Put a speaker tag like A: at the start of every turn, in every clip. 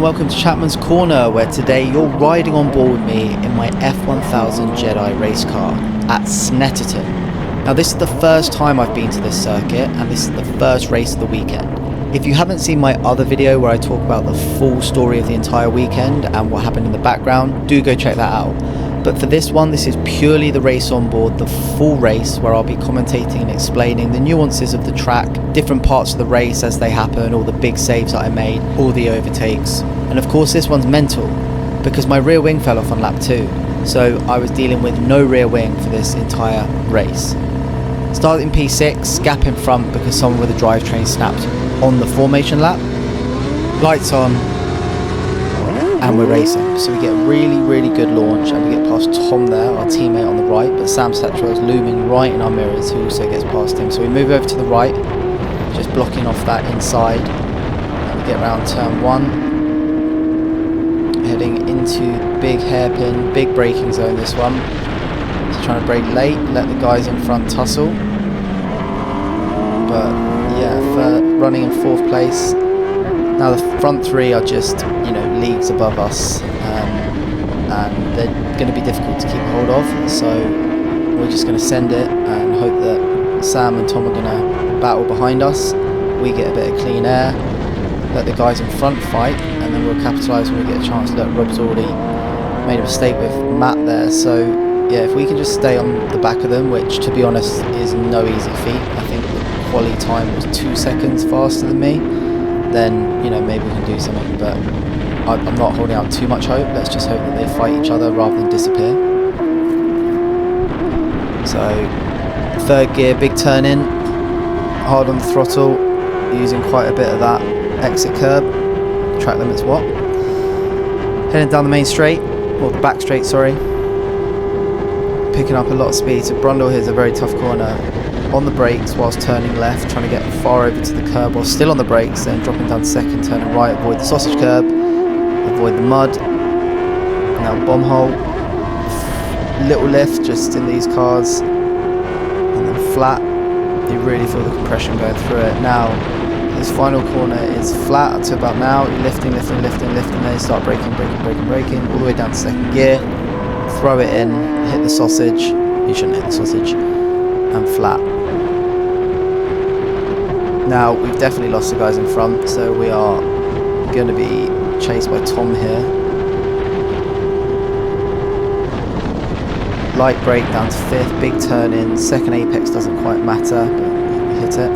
A: welcome to Chapman's Corner, where today you're riding on board with me in my F1000 Jedi race car at Snetterton. Now this is the first time I've been to this circuit, and this is the first race of the weekend. If you haven't seen my other video where I talk about the full story of the entire weekend and what happened in the background, do go check that out. But for this one, this is purely the race on board, the full race, where I'll be commentating and explaining the nuances of the track, different parts of the race as they happen, all the big saves that I made, all the overtakes. And of course this one's mental, because my rear wing fell off on lap 2, so I was dealing with no rear wing for this entire race. Started in P6, gap in front because someone with a drivetrain snapped on the formation lap. Lights on, and we're racing. So we get a really good launch, and we get past Tom there, our teammate on the right, but Satchwell is looming right in our mirrors, who also gets past him. So we move over to the right, just blocking off that inside, and we get around turn 1, heading into big hairpin, big braking zone this one. So trying to brake late, let the guys in front tussle, but yeah, running in 4th place. Now the front 3 are just, leagues above us, and they're going to be difficult to keep hold of, so we're just going to send it and hope that Sam and Tom are going to battle behind us. We get a bit of clean air, let the guys in front fight, and then we'll capitalise when we get a chance. Look, Rob's already made a mistake with Matt there, so yeah, if we can just stay on the back of them, which to be honest is no easy feat. I think the quali time was 2 seconds faster than me, then maybe we can do something, but I'm not holding out too much hope. Let's just hope that they fight each other rather than disappear. So 3rd gear, big turn in, hard on the throttle, using quite a bit of that exit curb, track limits what, heading down the main straight, or the back straight, sorry, picking up a lot of speed. So Brundle here is a very tough corner, on the brakes whilst turning left, trying to get far over to the curb while still on the brakes, then dropping down 2nd, turning right, avoid the sausage curb, avoid the mud. Now bomb hole, little lift just in these cars, and then flat. You really feel the compression going through it. Now this final corner is flat to about now. You're lifting, then you start braking, all the way down to 2nd gear, throw it in, hit the sausage, you shouldn't hit the sausage, and flat. Now we've definitely lost the guys in front, so we are going to be chased by Tom here. Light brake down to 5th, big turn in, 2nd apex doesn't quite matter, but we hit it.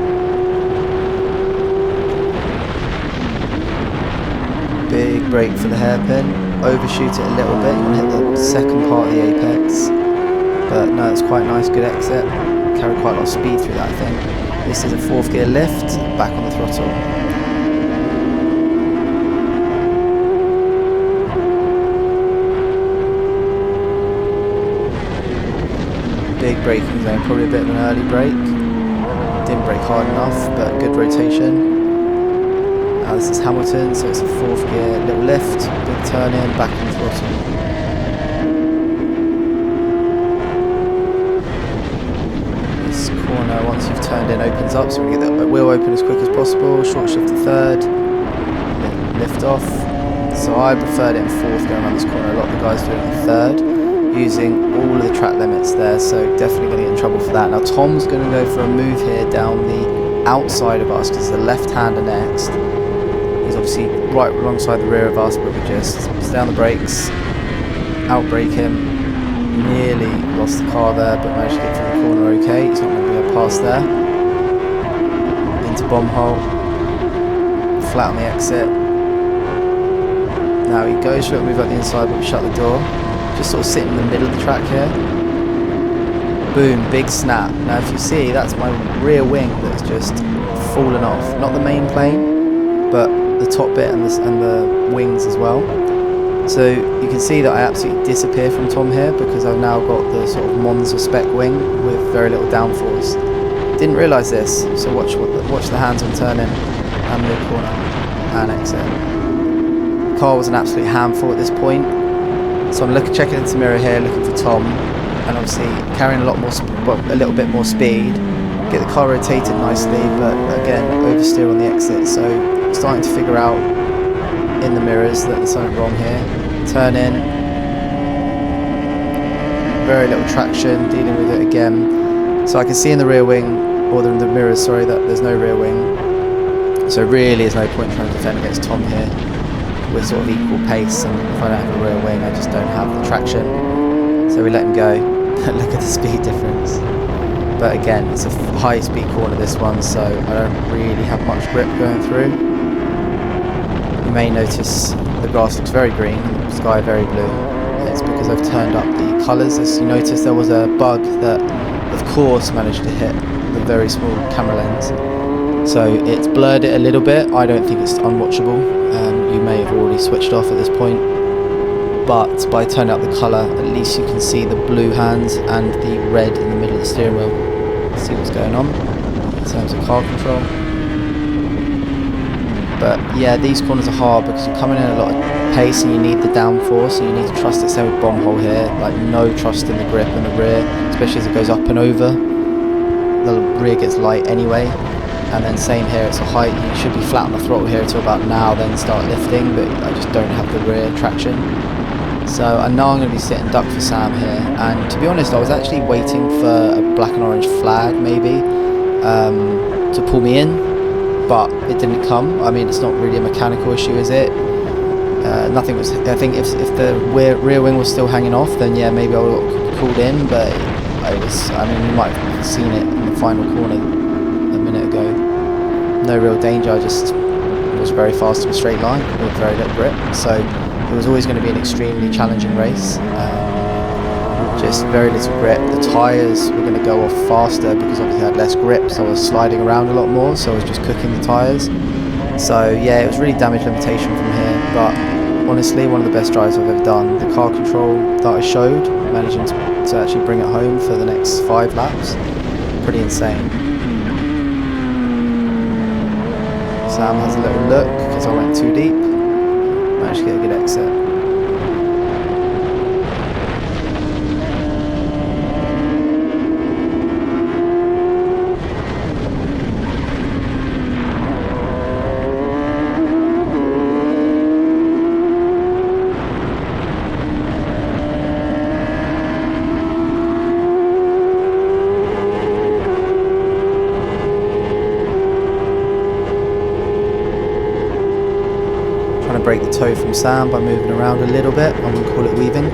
A: Big brake for the hairpin, overshoot it a little bit, you want to hit the 2nd part of the apex, but no, it's quite nice, good exit, carried quite a lot of speed through that I think. This is a 4th gear lift, back on the throttle. Big braking zone, probably a bit of an early brake. Didn't brake hard enough, but good rotation. Now this is Hamilton, so it's a 4th gear, little lift, big turn in, back on the throttle. This corner, once you've turned in, opens up, so we get that wheel open as quick as possible. Short shift to 3rd, lift off. So I preferred it in 4th going around this corner. A lot of the guys do it in 3rd, using all of the track limits there, so definitely going to get in trouble for that. Now Tom's going to go for a move here down the outside of us, because the left-hander next. He's obviously right alongside the rear of us, but we just stay on the brakes, outbrake him. Nearly lost the car there, but managed to get through the corner okay. He's not going to go past there. Into bomb hole, flat on the exit. Now he goes for a move up the inside, but we shut the door. Just sort of sitting in the middle of the track here. Boom, big snap. Now if you see, that's my rear wing that's just fallen off. Not the main plane, but the top bit and the wings as well. So you can see that I absolutely disappear from Tom here, because I've now got the sort of Monza spec wing with very little downforce. Didn't realise this, so watch the hands on turn in and mid corner and exit. The car was an absolute handful at this point. So I'm checking into the mirror here, looking for Tom, and obviously carrying a little bit more speed. Get the car rotated nicely, but again oversteer on the exit. So starting to figure out in the mirrors that there's something wrong here. Turn in. Very little traction, dealing with it again. So I can see in the rear wing, or the mirrors, sorry, that there's no rear wing. So really there's no point trying to defend against Tom here. We're sort of equal pace, and if I don't have a rear wing, I just don't have the traction. So we let him go. Look at the speed difference. But again, it's a high speed corner, this one, so I don't really have much grip going through. You may notice the grass looks very green and the sky very blue. It's because I've turned up the colours. As you notice, there was a bug that of course managed to hit the very small camera lens. So it's blurred it a little bit. I don't think it's unwatchable. You may have already switched off at this point. But by turning up the colour, at least you can see the blue hands and the red in the middle of the steering wheel. See what's going on in terms of car control. But yeah, these corners are hard because you're coming in a lot of pace and you need the downforce, so you need to trust it. Same with bomb hole here, like no trust in the grip in the rear, especially as it goes up and over. The rear gets light anyway. And then same here, it's a height, you should be flat on the throttle here until about now, then start lifting, but I just don't have the rear traction. So I know I'm going to be sitting duck for Sam here, and to be honest, I was actually waiting for a black and orange flag maybe to pull me in, but it didn't come. I mean, it's not really a mechanical issue, is it? Nothing was. I think if the rear wing was still hanging off, then yeah, maybe I would have called in, but I mean, you might have seen it in the final corner a minute ago. No real danger, I just was very fast in a straight line with very little grip, so it was always going to be an extremely challenging race. Just very little grip. The tyres were going to go off faster because obviously I had less grip, so I was sliding around a lot more, so I was just cooking the tyres. So yeah, it was really damage limitation from here, but honestly one of the best drives I've ever done. The car control that I showed, managing to actually bring it home for the next 5 laps, pretty insane. Sam has a little look because I went too deep. Managed to get a good exit. Break the toe from Sam by moving around a little bit. I'm going to call it weaving.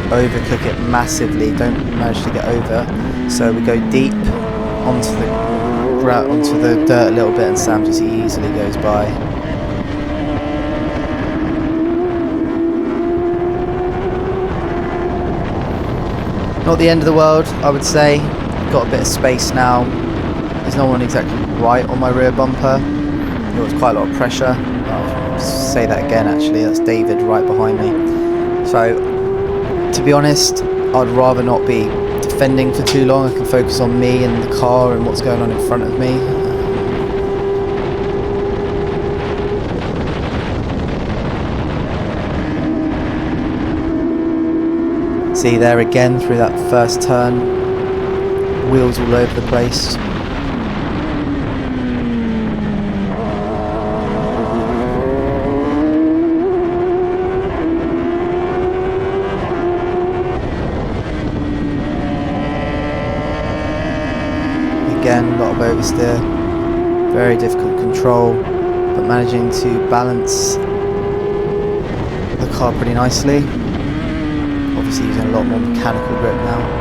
A: Overcook it massively, don't manage to get over. So we go deep onto the dirt a little bit, and Sam just easily goes by. Not the end of the world, I would say. Got a bit of space now. There's no one exactly right on my rear bumper. There was quite a lot of pressure. I'll say that again actually, that's David right behind me. So to be honest, I'd rather not be defending for too long. I can focus on me and the car and what's going on in front of me. See there again through that first turn, wheels all over the place. Again, a lot of oversteer, very difficult control, but managing to balance the car pretty nicely. Obviously using a lot more mechanical grip now.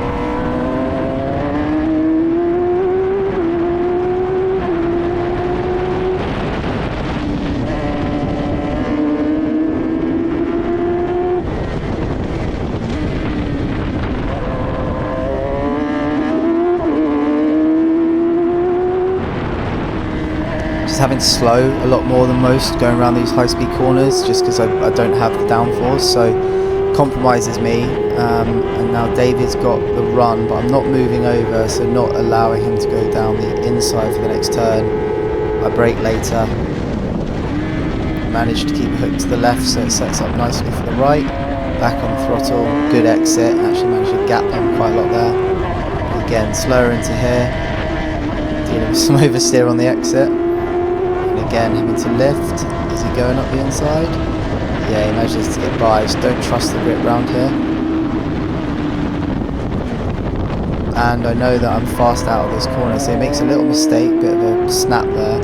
A: Having to slow a lot more than most going around these high speed corners just because I don't have the downforce, so compromises me. And now David's got the run, but I'm not moving over, so not allowing him to go down the inside for the next turn. I brake later, managed to keep it hooked to the left so it sets up nicely for the right. Back on the throttle, good exit, actually managed to gap him quite a lot there. Again, slower into here, dealing with some oversteer on the exit. again, having to lift. Is he going up the inside? Yeah, he manages to get by. Just don't trust the grip round here. And I know that I'm fast out of this corner, so he makes a little mistake, bit of a snap there.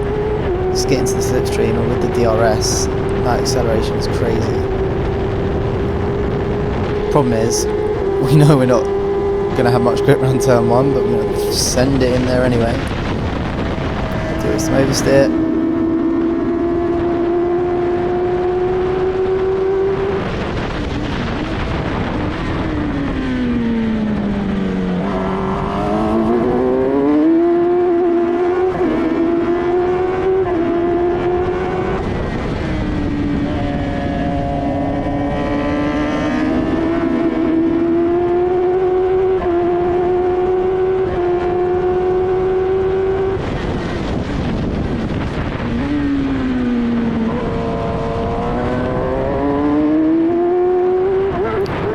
A: Just get into the slipstream, and with the DRS, that acceleration is crazy. Problem is, we know we're not going to have much grip around turn 1, but we're going to send it in there anyway. Do some oversteer.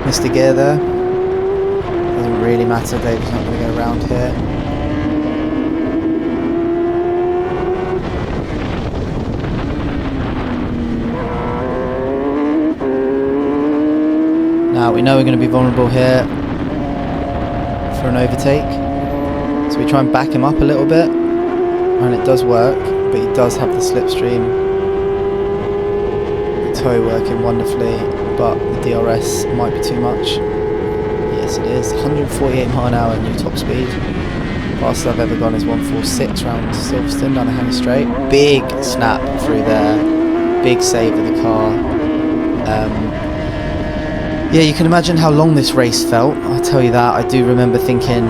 A: Missed a gear there. Doesn't really matter, David's not going to go around here. Now we know we're going to be vulnerable here for an overtake. So we try and back him up a little bit, and it does work, but he does have the slipstream. The tow working wonderfully, but the DRS might be too much. Yes, it is. 148 mile an hour new top speed. Fastest I've ever gone is 146 round Silverstone down the Hannah Straight. Big snap through there. Big save of the car. Yeah, you can imagine how long this race felt. I'll tell you that. I do remember thinking,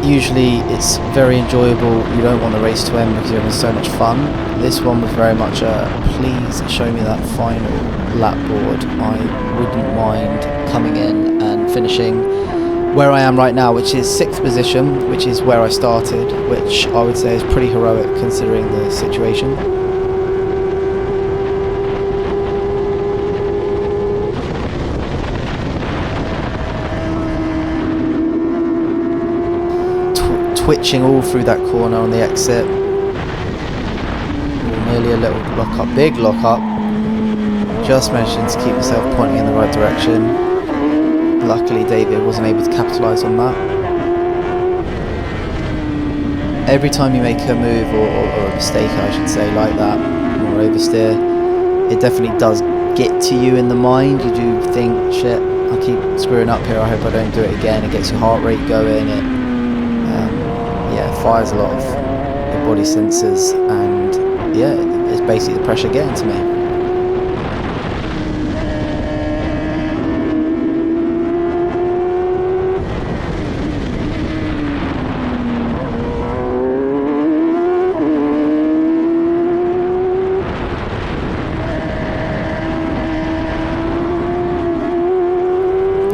A: usually it's very enjoyable. You don't want the race to end because you're having so much fun. This one was very much a please show me that final lap board. I wouldn't mind coming in and finishing where I am right now, which is 6th position, which is where I started, which I would say is pretty heroic considering the situation. Twitching all through that corner on the exit. Nearly a little lock up, big lock up. Just managed to keep myself pointing in the right direction. Luckily David wasn't able to capitalise on that. Every time you make a move or a mistake, I should say, like that, or oversteer, it definitely does get to you in the mind. You do think, shit, I keep screwing up here, I hope I don't do it again. It gets your heart rate going, it fires a lot of your body sensors, and yeah, it's basically the pressure getting to me.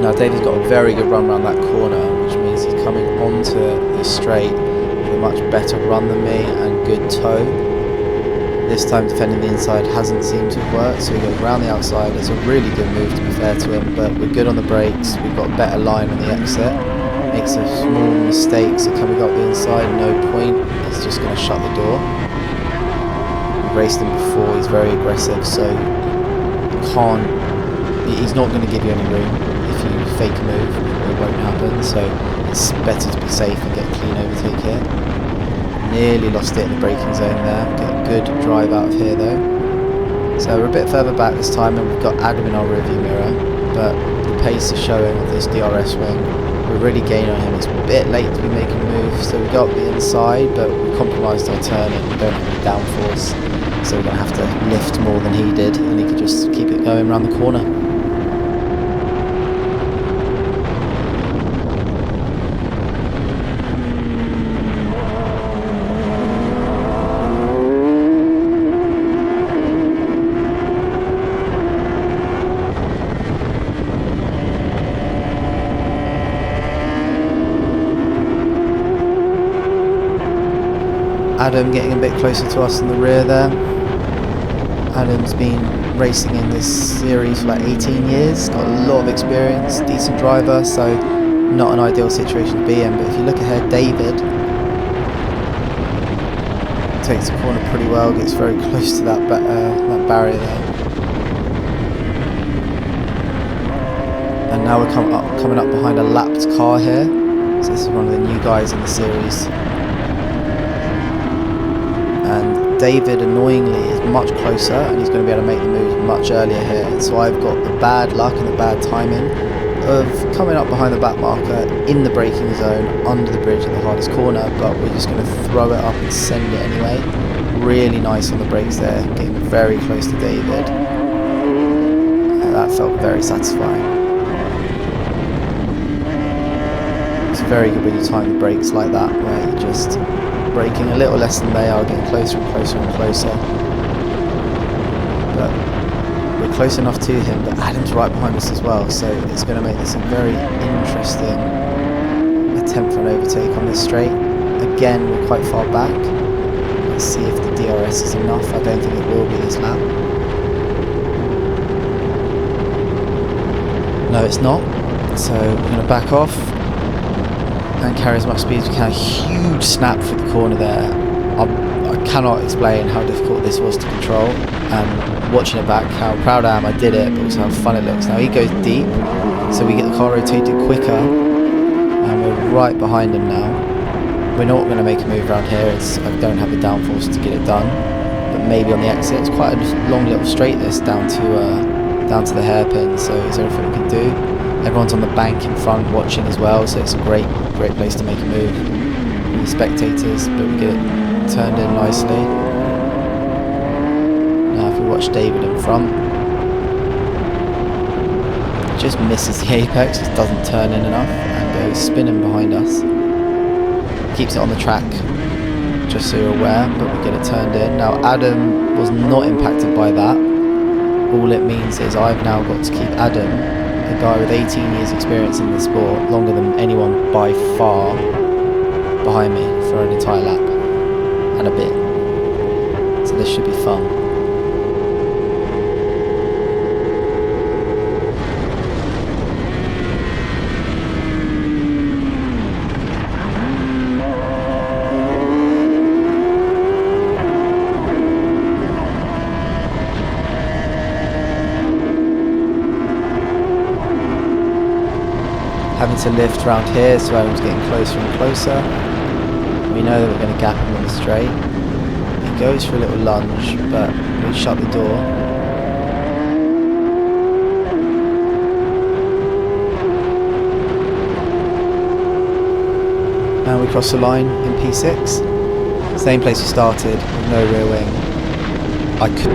A: Now David's got a very good run around that corner, which means he's coming onto the straight with a much better run than me and good tow. This time defending the inside hasn't seemed to have worked, so he goes around the outside. It's a really good move, to be fair to him, but we're good on the brakes. We've got a better line on the exit. Makes some small mistakes, so coming up the inside, no point. He's just going to shut the door. We've raced him before, he's very aggressive, so he's not going to give you any room. If you fake a move, it won't happen, so it's better to be safe and get a clean overtake here. Nearly lost it in the braking zone there. Get a good drive out of here though. So we're a bit further back this time, and we've got Adam in our rearview mirror, but the pace is showing of this DRS wing. We're really gaining on him. It's a bit late to be making a move, so we got the inside, but we compromised our turning. We don't have any downforce, so we're going to have to lift more than he did, and he could just keep it going around the corner. Adam getting a bit closer to us in the rear there. Adam's been racing in this series for like 18 years, got a lot of experience, decent driver, so not an ideal situation to be in. But if you look ahead, David takes the corner pretty well, gets very close to that that barrier there. And now we're coming up behind a lapped car here. So this is one of the new guys in the series. And David, annoyingly, is much closer, and he's going to be able to make the move much earlier here. So I've got the bad luck and the bad timing of coming up behind the back marker in the braking zone under the bridge at the hardest corner, but we're just going to throw it up and send it anyway. Really nice on the brakes there, getting very close to David. That felt very satisfying. It's very good when you time the brakes like that, where you're just braking a little less than they are, getting closer and closer and closer. But we're close enough to him, but Adam's right behind us as well, so it's going to make this a very interesting attempt for an overtake on this straight. Again, we're quite far back. Let's see if the DRS is enough. I don't think it will be this lap. No, it's not. So we're going to back off and carry as much speed as we can. Huge snap for the corner there. I cannot explain how difficult this was to control. Watching it back, how proud I am I did it, but also how fun it looks. Now he goes deep, so we get the car rotated quicker, and we're right behind him now. We're not going to make a move around here. I don't have the downforce to get it done, but maybe on the exit. It's quite a long little straight this down to the hairpin, so is there anything we can do? Everyone's on the bank in front watching as well, so it's a great place to make a move. The spectators, but we get it turned in nicely. Now if we watch David in front, just misses the apex, just doesn't turn in enough and goes spinning behind us. Keeps it on the track, just so you're aware, but we get it turned in. Now Adam was not impacted by that. All it means is I've now got to keep Adam, a guy with 18 years experience in the sport, longer than anyone by far, behind me for an entire lap and a bit. So this should be fun. Having to lift around here, so Adam's getting closer and closer. We know that we're going to gap him on the straight. He goes for a little lunge, but we shut the door. And we cross the line in P6. Same place we started, with no rear wing. I could